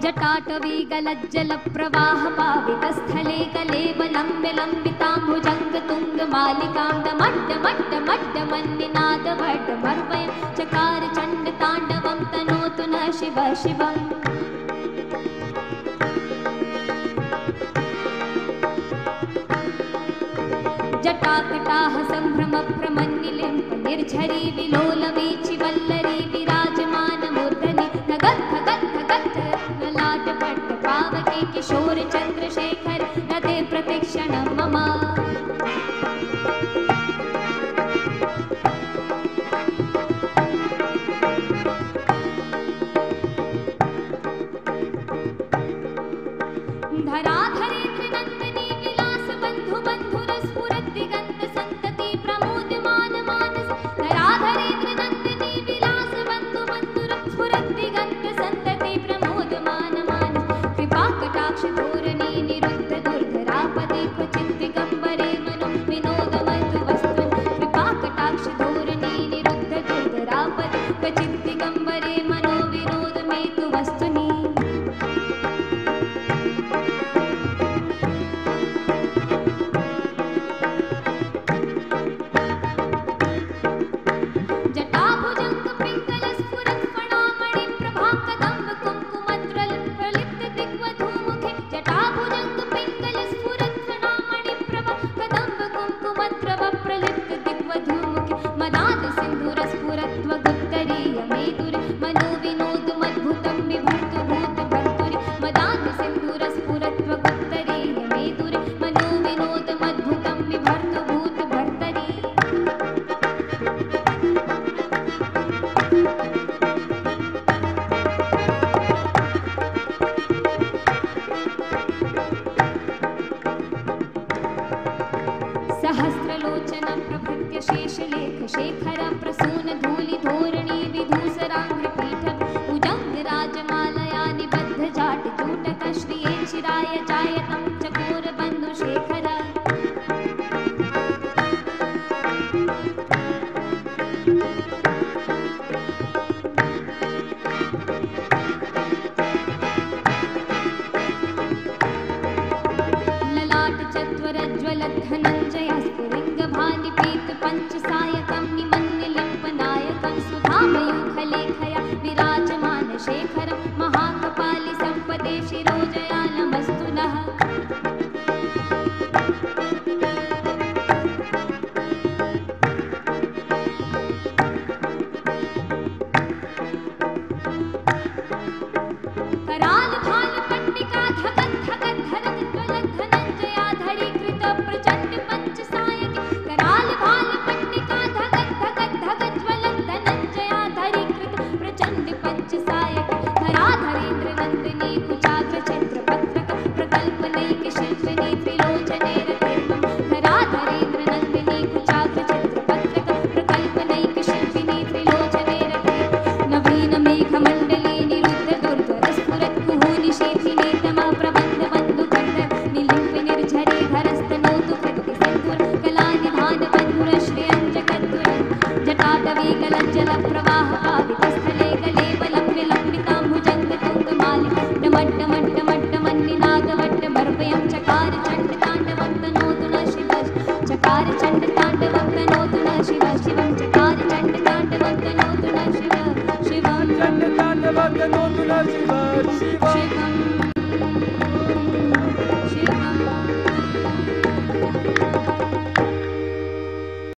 जटाटवी गलज्जल प्रवाह पावितस्थले कलेवलम्ब्य लम्बिताम्बुजङ्ग तुङ्ग मालिकां डमड्ड मड्ड मड्ड मन्निनाद भड्ड मर्वयं चकार चण्ड ताण्डवं तनोतु न शिव शिवम् जटाकटाह सम्भ्रम प्रमन्निलिम्प निर्झरी विलोल वीचि वल्लरी विराजमान मूर्धनि धगत् धगत् धगत् ललाट पट्ट पावके किशोर चन्द्रशेखर रते प्रतिक्षणं मम धराधरेन्द्र नंदनी विलास बंधु बंधुर स्फुरत् दिगंत संतति प्रमोदमान मानस धराधरेन्द्र नंदनी विलास बंधु बंधुर स्फुरत् दिगंत संतति प्रमोदमान मानस कृपा कटाक्ष धोरणी निरुद्ध दुर्धरापदे क्वचित् दिगंबरे मनो विनोद मधु वस्तु कृपा कटाक्ष धोरणी निरुद्ध दुर्धरापदे क्वचित् दिगंबरे मनो विनोद मेतु वस्तुनि सहस्रलोचनं प्रभृत्य शेषलेख शेखरं प्रसून धूलि धोरणी विधूसराङ्घ्रिपीठं भुजङ्गराजमालया निबद्ध जाट जूटक श्रिये चिराय जायतं चकोर बन्धुशेखर ललाट चत्वरज्ज्वल धनञ्जय स्फुलिङ्गभानिपीत पञ्चसायकं निमन्निलम्पनायकं सुधामयूखलेखया विराजमान शेखरं महाकपालि सम्पदे शिरोजया नमस्तु नः कराल भाल पट्टिका धगत् धगत् धरत् ज्वलत् धनञ्जया धरीकृत प्रचण्ड पञ्चसायक कराल भाल पट्टिका धगत् धगत् धगत् ज्वलत् धनञ्जया धरीकृत प्रचण्ड पञ्चसायक धराधरेन्द्र नन्दिनी कुचाग्र चित्रपत्रक प्रकल्पनैक शिल्पिनी त्रिलोचने रतिर्वं धराधरेन्द्र नन्दिनी कुचाग्र चित्रपत्रक प्रकल्पनैक शिल्पिनी त्रिलोचने रतिर्वं नवीन मेघमण्डली निरुद्ध दुर्धर स्फुरत् कुहूनि शेथिने तमः प्रबन्ध बन्धु खण्ड निलिम्प निर्झरे धरस्तनोतु कृत्ति सिन्धुर कलानिधान बन्धुर श्रियं जगद्गुरुं जटाटवी गलज्जल प्रवाह पावितस्थले कलेवलम्ब्य लम्बिताम्बुजङ्ग तुङ्गमालि डमड्ड मड्ड मड्ड मन्निनाद वड्ड मर्वयं चकार चण्ड ताण्डवं तनोतु न शिव चकार चण्ड ताण्डवं तनोतु न शिव शिवं चकार चण्ड ताण्डवं तनोतु न शिव शिवं चण्ड ताण्डवं तनोतु न शिव शिवम्